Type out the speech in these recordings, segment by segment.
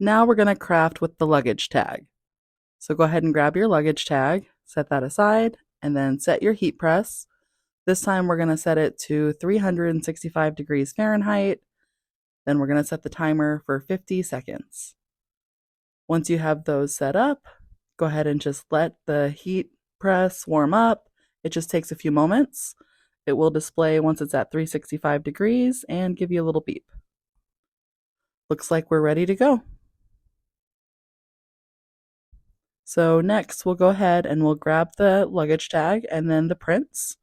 Now we're going to craft with the luggage tag. So go ahead and grab your luggage tag, set that aside, and then set your heat press. This time we're going to set it to 365 degrees Fahrenheit. Then we're going to set the timer for 50 seconds. Once you have those set up, go ahead and just let the heat press warm up. It just takes a few moments. It will display once it's at 365 degrees and give you a little beep. Looks like we're ready to go. So next we'll go ahead and we'll grab the luggage tag and then the prints.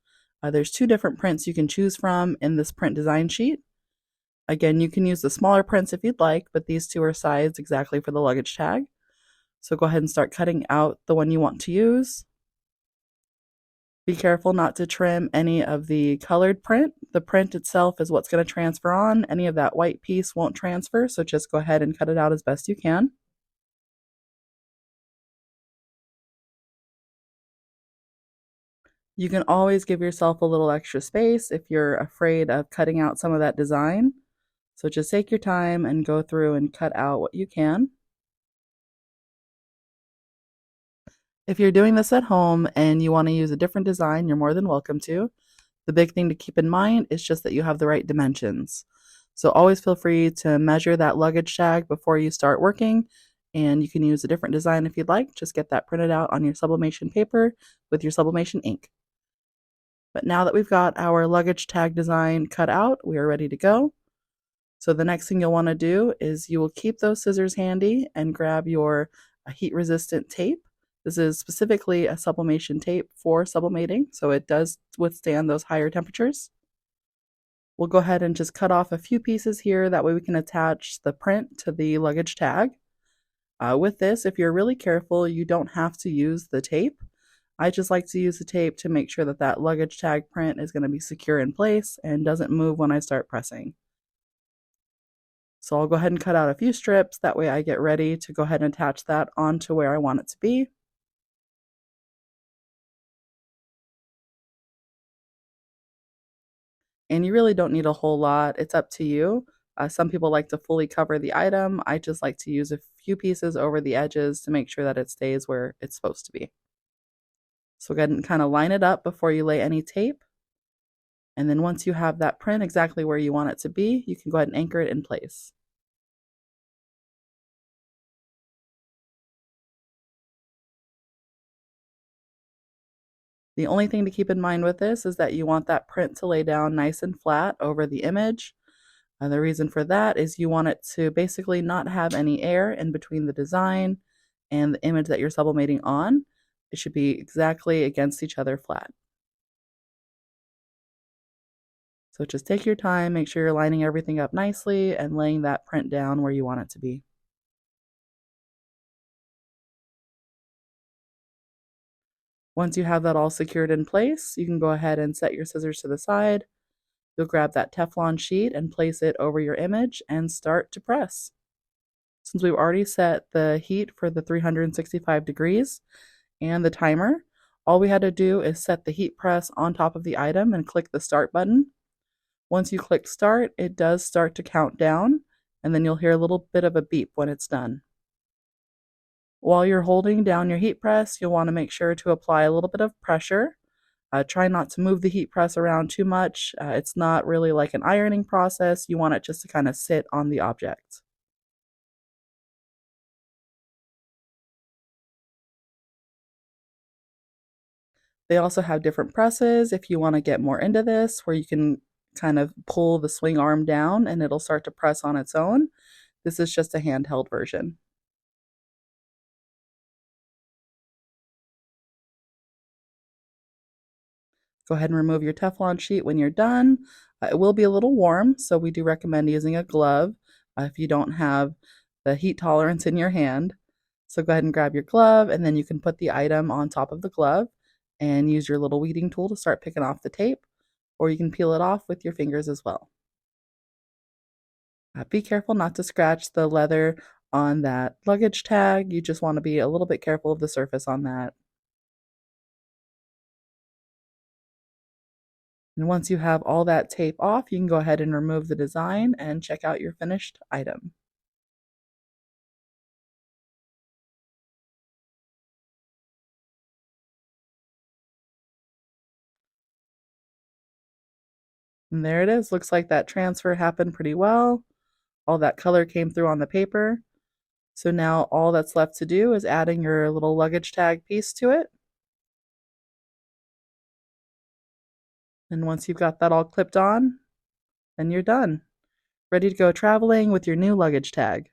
There's two different prints you can choose from in this print design sheet. Again, you can use the smaller prints if you'd like, but these two are sized exactly for the luggage tag. So go ahead and start cutting out the one you want to use. Be careful not to trim any of the colored print. The print itself is what's going to transfer on. Any of that white piece won't transfer, so just go ahead and cut it out as best you can. You can always give yourself a little extra space if you're afraid of cutting out some of that design. So just take your time and go through and cut out what you can. If you're doing this at home and you want to use a different design, you're more than welcome to. The big thing to keep in mind is just that you have the right dimensions. So always feel free to measure that luggage tag before you start working, and you can use a different design if you'd like. Just get that printed out on your sublimation paper with your sublimation ink. But now that we've got our luggage tag design cut out, we are ready to go. So the next thing you'll want to do is you will keep those scissors handy and grab your heat resistant tape. This is specifically a sublimation tape for sublimating, so it does withstand those higher temperatures. We'll go ahead and just cut off a few pieces here, that way we can attach the print to the luggage tag. With this, if you're really careful, you don't have to use the tape. I just like to use the tape to make sure that that luggage tag print is going to be secure in place and doesn't move when I start pressing. So I'll go ahead and cut out a few strips, that way I get ready to go ahead and attach that onto where I want it to be. And you really don't need a whole lot, it's up to you. Some people like to fully cover the item. I just like to use a few pieces over the edges to make sure that it stays where it's supposed to be. So go ahead and kind of line it up before you lay any tape. And then once you have that print exactly where you want it to be, you can go ahead and anchor it in place. The only thing to keep in mind with this is that you want that print to lay down nice and flat over the image. And the reason for that is you want it to basically not have any air in between the design and the image that you're sublimating on. It should be exactly against each other flat. So just take your time, make sure you're lining everything up nicely and laying that print down where you want it to be. Once you have that all secured in place, you can go ahead and set your scissors to the side. You'll grab that Teflon sheet and place it over your image and start to press. Since we've already set the heat for the 365 degrees and the timer, all we had to do is set the heat press on top of the item and click the start button. Once you click start, it does start to count down, and then you'll hear a little bit of a beep when it's done. While you're holding down your heat press, you'll want to make sure to apply a little bit of pressure. Try not to move the heat press around too much. It's not really like an ironing process. You want it just to kind of sit on the object. They also have different presses if you want to get more into this, where you can kind of pull the swing arm down and it'll start to press on its own. This is just a handheld version. Go ahead and remove your Teflon sheet when you're done. It will be a little warm, so we do recommend using a glove if you don't have the heat tolerance in your hand. So go ahead and grab your glove, and then you can put the item on top of the glove and use your little weeding tool to start picking off the tape, or you can peel it off with your fingers as well. Be careful not to scratch the leather on that luggage tag. You just want to be a little bit careful of the surface on that. And once you have all that tape off, you can go ahead and remove the design and check out your finished item. And there it is. Looks like that transfer happened pretty well. All that color came through on the paper. So now all that's left to do is adding your little luggage tag piece to it. And once you've got that all clipped on, then you're done. Ready to go traveling with your new luggage tag.